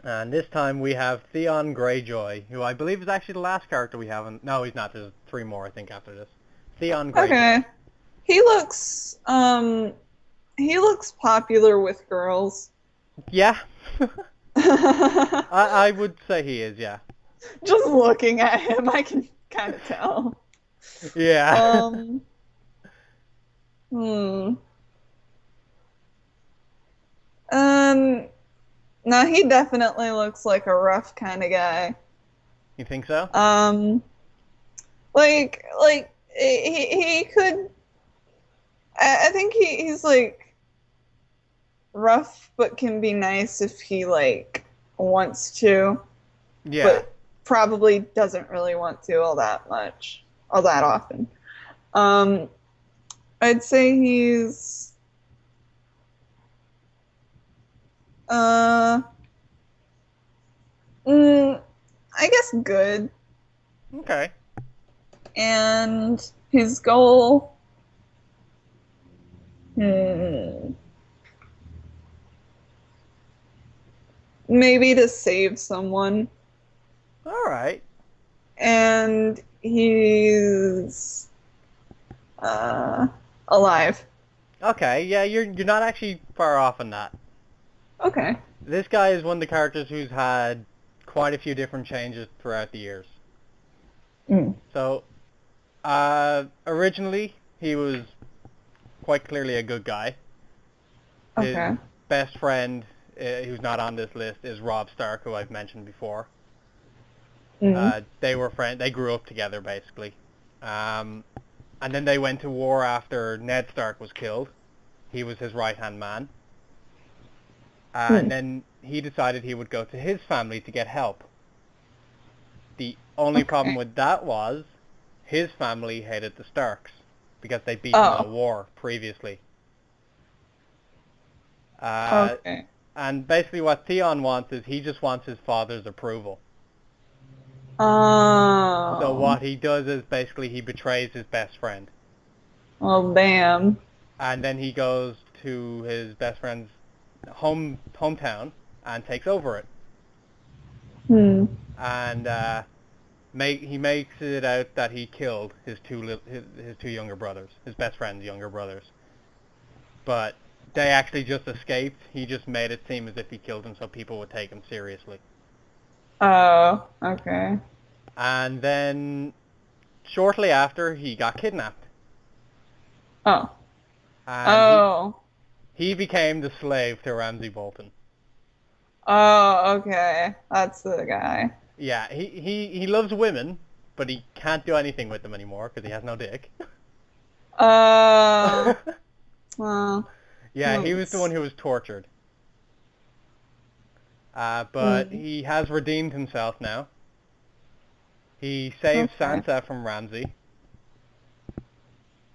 And this time we have Theon Greyjoy, who I believe is actually the last character we haven't. No, he's not. There's three more, I think, after this. Theon Greyjoy. Okay. He looks he looks popular with girls. Yeah, Just I would say he is. Yeah. looking at him, I can kind of tell. Yeah. Um, hmm. Um, no, he definitely looks like a rough kind of guy. You think so? Um, like he could. I think he's like rough, but can be nice if he like wants to, Yeah. but probably doesn't really want to all that much, all that often. Um, I'd say he's uh, mm, I guess good, Okay. and his goal. Hmm, maybe to save someone, All right. and he's uh, alive. Okay. Yeah, you're not actually far off on that. Okay. This guy is one of the characters who's had quite a few different changes throughout the years. Mm. So, originally he was quite clearly a good guy. His Okay. best friend, who's not on this list, is Robb Stark, who I've mentioned before. Mm. They were friends. They grew up together, basically. And then they went to war after Ned Stark was killed. He was his right-hand man. And Mm. then he decided he would go to his family to get help. The only problem Okay. with that was his family hated the Starks because they'd beaten in a Oh. war previously. Okay. And basically what Theon wants is he just wants his father's approval. So Oh. what he does is basically he betrays his best friend. Well, damn. And then he goes to his best friend's hometown and takes over it. Hmm. And he makes it out that he killed his two younger brothers, his best friend's younger brothers. But they actually just escaped. He just made it seem as if he killed them so people would take him seriously. Oh. Okay. And then shortly after, he got kidnapped. Oh. And Oh. he became the slave to Ramsay Bolton. Oh. Okay. That's the guy. Yeah, he loves women, but he can't do anything with them anymore because he has no dick. Uh. Well. Yeah, he was the one who was tortured. But Hmm. he has redeemed himself now. He saves Okay. Sansa from Ramsay.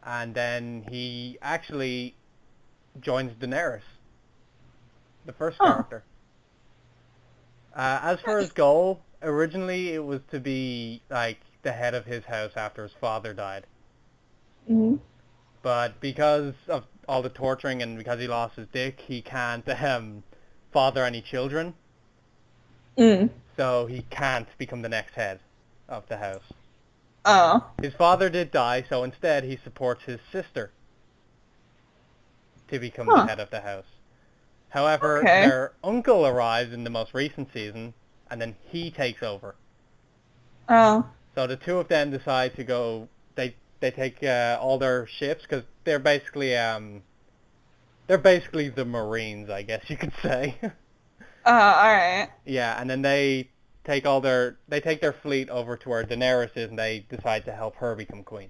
And then he actually joins Daenerys, the first Oh. character. As for his goal, originally it was to be like the head of his house after his father died. Hmm. But because of all the torturing and because he lost his dick, he can't father any children. Mm. So he can't become the next head of the house. Oh. His father did die, so instead he supports his sister to become the Huh. head of the house. However, Okay. their uncle arrives in the most recent season, and then he takes over. Oh. So the two of them decide to go. They take all their ships because they're basically the Marines, I guess you could say. All right. Yeah, and then they take their fleet over to where Daenerys is, and they decide to help her become queen.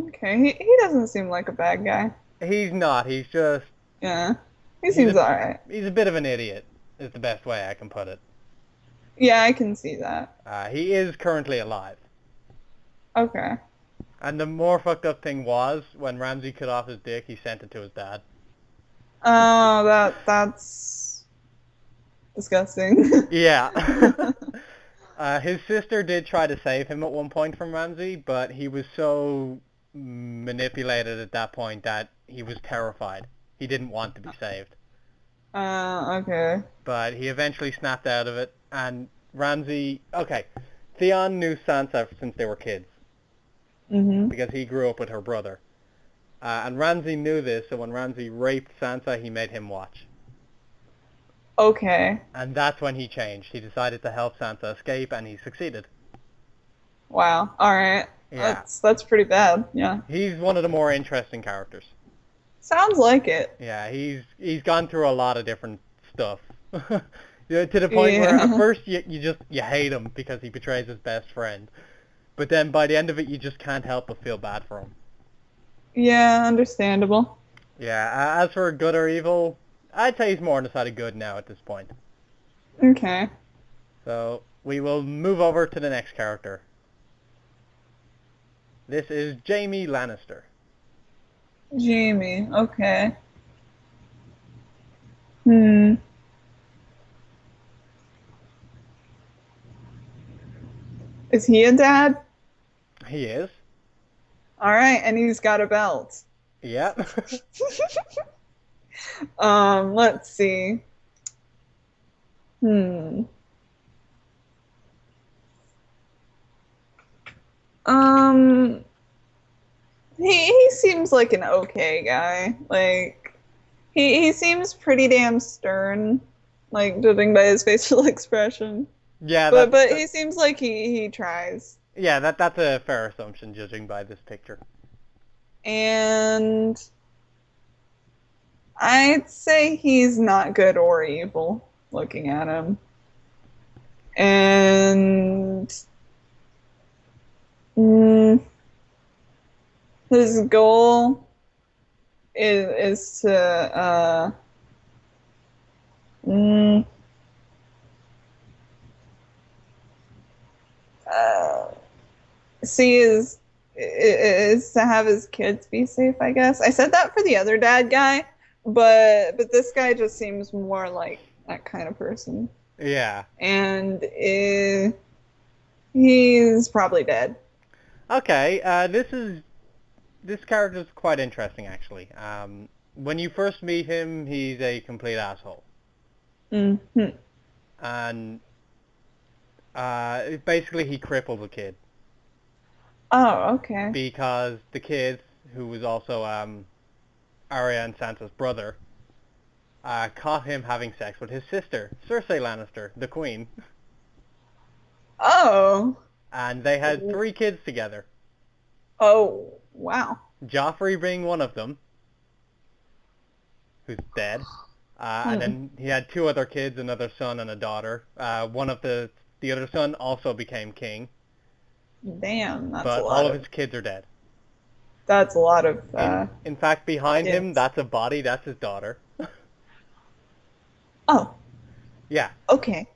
Okay. He doesn't seem like a bad guy. He's not. He's just Yeah. He he's seems a all right. he's a bit of an idiot. Is the best way I can put it. Yeah, I can see that. He is currently alive. Okay. And the more fucked up thing was when Ramsay cut off his dick, he sent it to his dad. Oh, that's disgusting. Yeah. His sister did try to save him at one point from Ramsay, but he was so manipulated at that point that he was terrified. He didn't want to be saved. Okay. But he eventually snapped out of it, and Ramsay... Okay, Theon knew Sansa since they were kids, Mhm. because he grew up with her brother. And Ramsay knew this, so when Ramsay raped Sansa, he made him watch. Okay. And that's when he changed. He decided to help Sansa escape, and he succeeded. Wow. All right. Yeah. That's pretty bad. Yeah. He's one of the more interesting characters. Sounds like it. Yeah, he's gone through a lot of different stuff. Yeah, to the point where at Yeah. first you hate him because he betrays his best friend. But then by the end of it, you just can't help but feel bad for him. Yeah. Understandable. Yeah, as for good or evil, I'd say he's more on the side of good now at this point. Okay. So we will move over to the next character. This is Jaime Lannister. Jamie. Okay. Hmm. Is he a dad? He is. All right, and he's got a belt. Yep. Let's see. Hmm. Um, he seems like an okay guy. Like he seems pretty damn stern, like judging by his facial expression. Yeah, But he seems like he tries. that's a fair assumption judging by this picture. And I'd say he's not good or evil looking at him. And mm, his goal is to mm, see is to have his kids be safe, I guess. I said that for the other dad guy, but this guy just seems more like that kind of person. Yeah. And he's probably dead. Okay, this character's quite interesting actually. When you first meet him, he's a complete asshole. Mm-hmm. And basically he crippled the kid. Oh, okay. Because the kid, who was also Arya and Sansa's brother, caught him having sex with his sister, Cersei Lannister, the queen. Oh. And they had 3 kids together. Oh, wow. Joffrey being one of them, who's dead. And then he had 2 other kids, another son and a daughter. One of the other son also became king. Damn, that's But a lot all of his kids are dead. That's a lot of. In fact, behind him, kids. that's a body. That's his daughter. Oh. Yeah. Okay.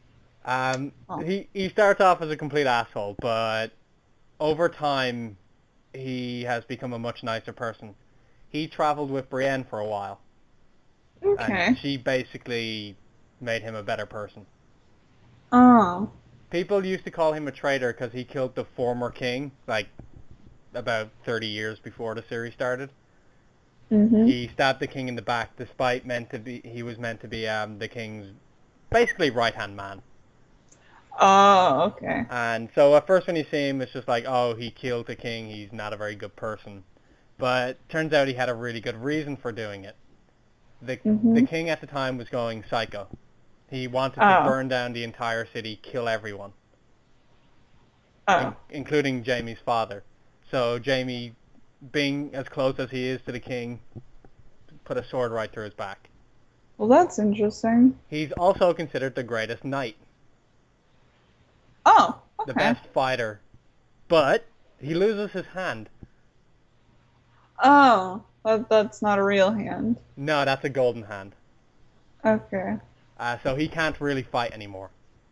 He starts off as a complete asshole, but over time, he has become a much nicer person. He traveled with Brienne for a while. Okay. And she basically made him a better person. Oh. People used to call him a traitor because he killed the former king, like, about 30 years before the series started. Mm-hmm. He stabbed the king in the back, despite he was meant to be the king's basically right-hand man. Oh, okay. And so at first when you see him, it's just like, oh, he killed the king, he's not a very good person. But turns out he had a really good reason for doing it. The king at the time was going psycho. He wanted to burn down the entire city, kill everyone. Including Jaime's father. So Jaime, being as close as he is to the king, put a sword right through his back. Well, that's interesting. He's also considered the greatest knight. Oh, okay. The best fighter. But he loses his hand. Oh, that's not a real hand. No, that's a golden hand. Okay. So he can't really fight anymore.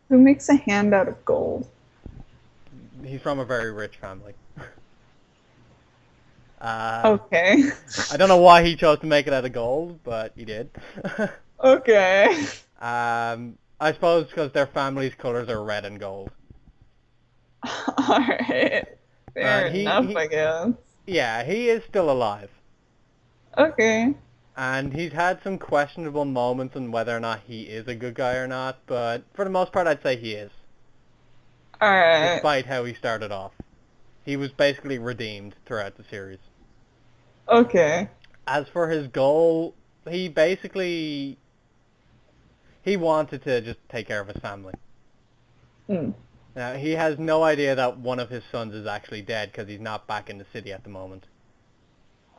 Who makes a hand out of gold? He's from a very rich family. Okay. I don't know why he chose to make it out of gold, but he did. Okay. I suppose because their family's colors are red and gold. Alright. Fair enough, I guess. Yeah, he is still alive. Okay. And he's had some questionable moments on whether or not he is a good guy or not, but for the most part I'd say he is. Alright. Despite how he started off. He was basically redeemed throughout the series. Okay. As for his goal, he wanted to just take care of his family. Now, he has no idea that one of his sons is actually dead because he's not back in the city at the moment.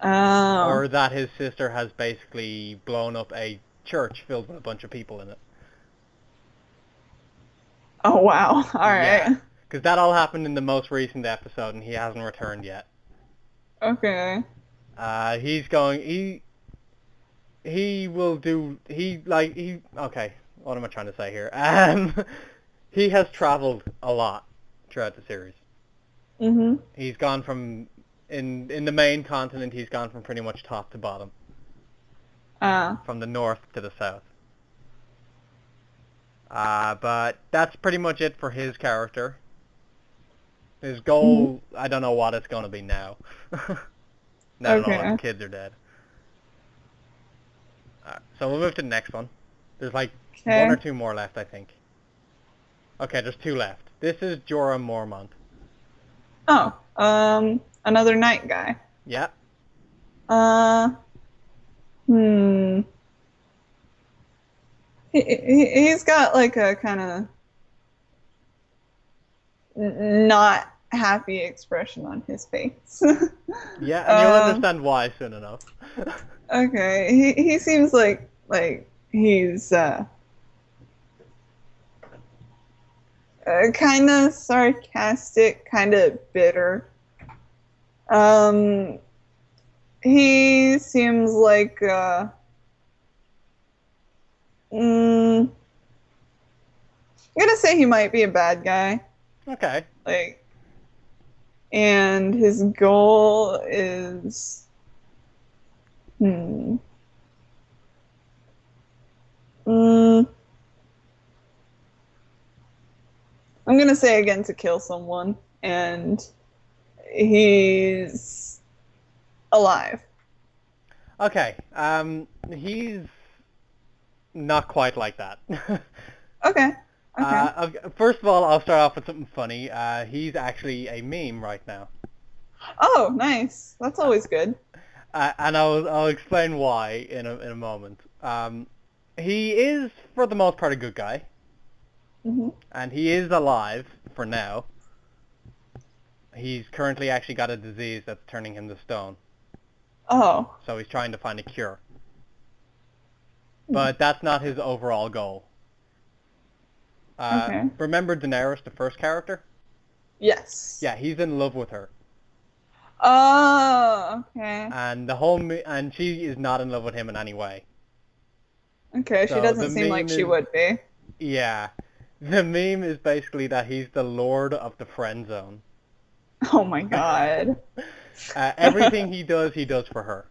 Oh. Or that his sister has basically blown up a church filled with a bunch of people in it. Oh, wow. Alright. Yeah, because that all happened in the most recent episode and he hasn't returned yet. Okay. He's going, he will do, okay, what am I trying to say here? He has traveled a lot throughout the series. He's gone from, in the main continent, he's gone from pretty much top to bottom. From the north to the south. But that's pretty much it for his character. His goal, I don't know what it's going to be now. Now that all of his kids are dead. So we'll move to the next one. There's like one or two more left, I think. Okay, there's two left. This is Joram Mormont. Oh, another night guy. Yeah. He's got like a kind of not happy expression on his face. Yeah, and you'll understand why soon enough. Okay, he seems like he's kind of sarcastic, kind of bitter. He seems like I'm gonna say he might be a bad guy. Okay. And his goal is I'm gonna say again to kill someone, and he's alive. Okay. He's not quite like that. Okay. First of all, I'll start off with something funny. He's actually a meme right now. Oh, nice. That's always good. And I'll explain why in a moment. He is, for the most part, a good guy. And he is alive for now. He's currently actually got a disease that's turning him to stone. Oh. So he's trying to find a cure. But that's not his overall goal. Remember Daenerys, the first character? Yes. Yeah, he's in love with her. Oh, okay. And and she is not in love with him in any way. Okay, So she doesn't seem like she would be. Yeah. The meme is basically that he's the lord of the friend zone. Oh my god. Everything he does for her.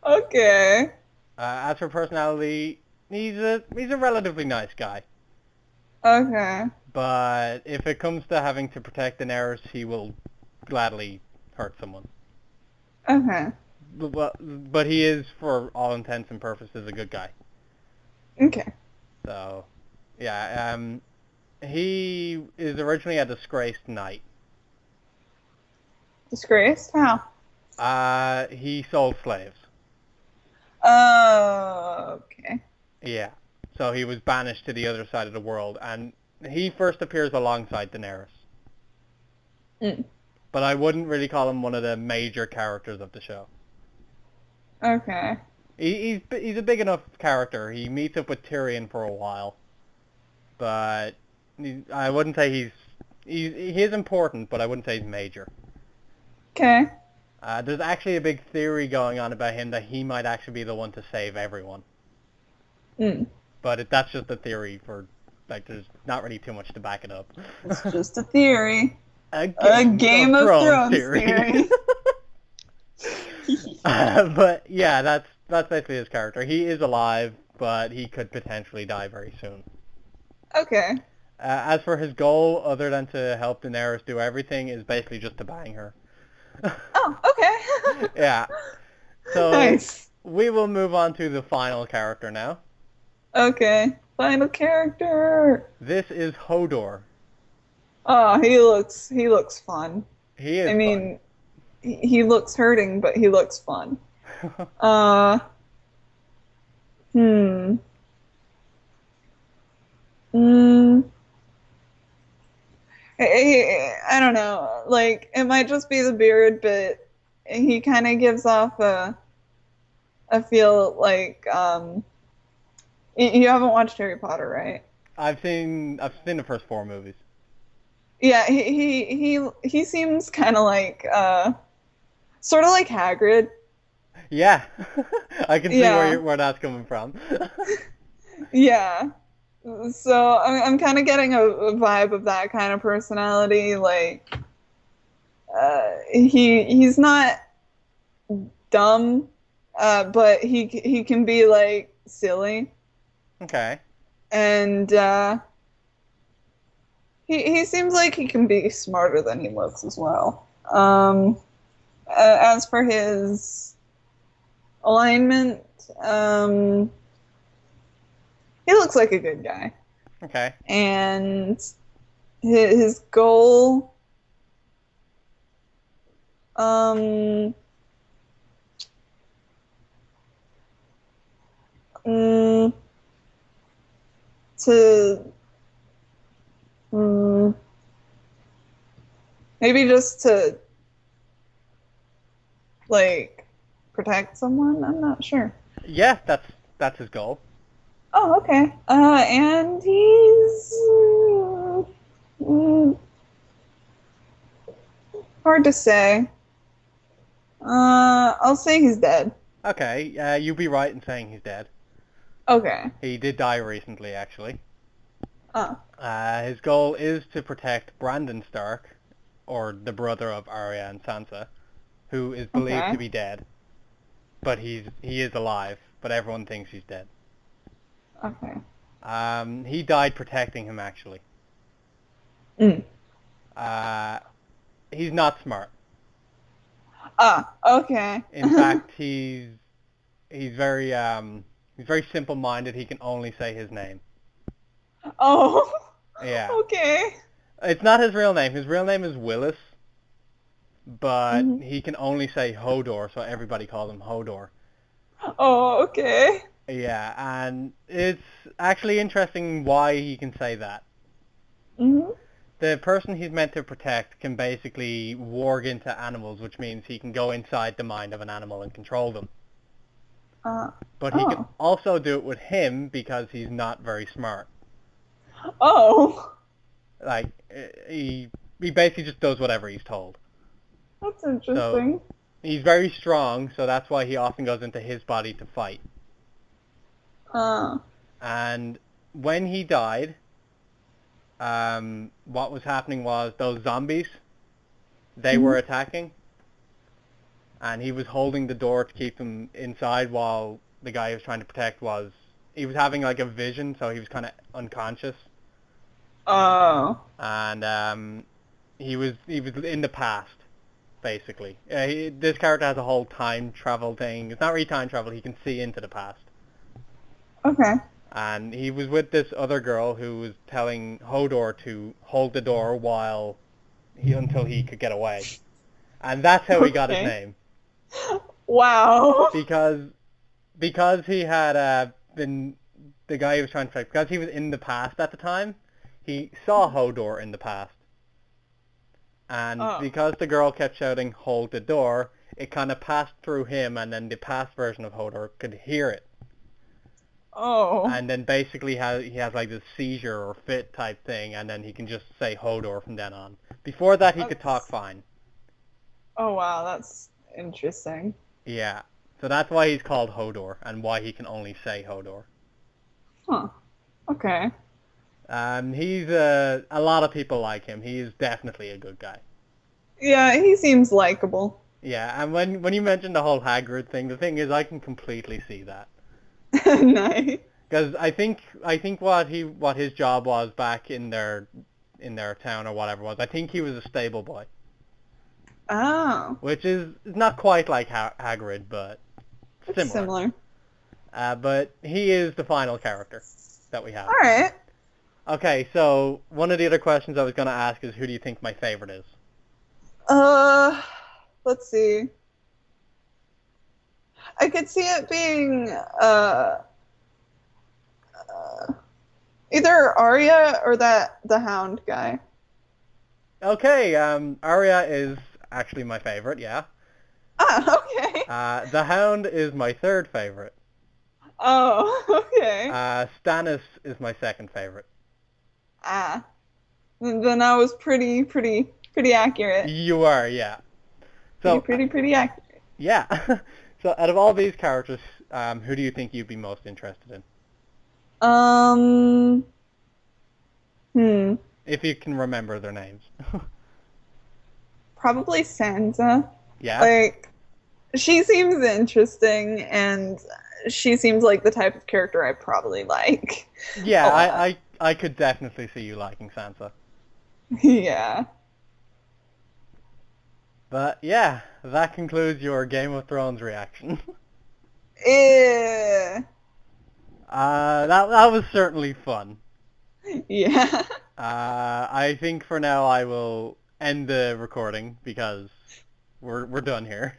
Okay. As for personality, he's a relatively nice guy. Okay. But if it comes to having to protect Daenerys, he will gladly hurt someone. Okay. But he is, for all intents and purposes, a good guy. Okay. So, yeah, he is originally a disgraced knight. Disgraced? How? He sold slaves. Oh, okay. Yeah. So he was banished to the other side of the world, and he first appears alongside Daenerys. But I wouldn't really call him one of the major characters of the show. Okay. He's a big enough character. He meets up with Tyrion for a while, but I wouldn't say he is important, but I wouldn't say he's major. Okay. There's actually a big theory going on about him that he might actually be the one to save everyone. But that's just a theory there's not really too much to back it up. It's just a theory. A Game of Thrones theory. But yeah, that's basically his character. He is alive, but he could potentially die very soon. Okay. As for his goal, other than to help Daenerys do everything, is basically just to bang her. Oh, okay. Yeah. So Nice. we will move on to the final character now. Okay, final character. This is Hodor. Oh, he looks fun. He is I mean, he looks hurting, but he looks fun. fun. Uh, hmm. Mm, I don't know. Like, it might just be the beard, but he kind of gives off a feel like you haven't watched Harry Potter, right? I've seen the first 4 movies. Yeah, he seems kind of like sort of like Hagrid. Yeah, I can see Yeah. where that's coming from. Yeah. So I'm kind of getting a vibe of that kind of personality. Like, he's not dumb, but he can be like silly, Okay. and he seems like he can be smarter than he looks as well. As for his alignment, he looks like a good guy. Okay. And his goal, um, mm, to maybe just to like protect someone. I'm not sure. Yeah, that's his goal. Oh, okay. And he's mm, hard to say. I'll say he's dead. Okay. You'd be right in saying he's dead. Okay. He did die recently, actually. Oh. His goal is to protect Brandon Stark, or the brother of Arya and Sansa, who is believed Okay. to be dead, but he is alive. But everyone thinks he's dead. Okay. He died protecting him, actually. Mm. He's not smart. Ah. Okay. In fact, he's very simple-minded. He can only say his name. Oh. Yeah. Okay. It's not his real name. His real name is Willis, but Mhm. he can only say Hodor, so everybody calls him Hodor. Oh. Okay. Yeah, and it's actually interesting why he can say that. Mhm. The person he's meant to protect can basically warg into animals, which means he can go inside the mind of an animal and control them. But he can Oh. also do it with him because he's not very smart. Oh. Like, he basically just does whatever he's told. That's interesting. He's very strong, so that's why he often goes into his body to fight. And when he died, what was happening was those zombies, they were attacking, and he was holding the door to keep them inside while the guy he was trying to protect he was having like a vision, so he was kind of unconscious. Oh. And he was in the past, basically. This character has a whole time travel thing. It's not really time travel. He can see into the past. Okay. And he was with this other girl who was telling Hodor to hold the door until he could get away. And that's how he got his Okay. name. Wow. Because he had been the guy he was trying to protect, because he was in the past at the time, he saw Hodor in the past. And because the girl kept shouting, "Hold the door," it kind of passed through him, and then the past version of Hodor could hear it. Oh. And then basically he has like this seizure or fit type thing, and then he can just say Hodor from then on. Before that, he could talk fine. Oh, wow. That's interesting. Yeah. So that's why he's called Hodor, and why he can only say Hodor. Huh. Okay. He's a lot of people like him. He is definitely a good guy. Yeah, he seems likable. Yeah, and when you mentioned the whole Hagrid thing, the thing is I can completely see that. Nice. Because I think what his job was back in their town or whatever it was, I think he was a stable boy. Oh. Which is not quite like Hagrid, but It's similar. But he is the final character that we have. All right. Okay, so one of the other questions I was going to ask is, who do you think my favorite is? Let's see. I could see it being either Arya or the Hound guy. Okay, Arya is actually my favorite, yeah. Ah, okay. The Hound is my third favorite. Oh, okay. Stannis is my second favorite. Ah, then I was pretty accurate. You are, yeah. So, Pretty accurate. yeah. So, out of all these characters, who do you think you'd be most interested in? If you can remember their names. Probably Sansa. Yeah? Like, she seems interesting, and she seems like the type of character I probably like. Yeah, I could definitely see you liking Sansa. Yeah. But yeah, that concludes your Game of Thrones reaction. Eh. That was certainly fun. Yeah. I think for now I will end the recording because we're done here.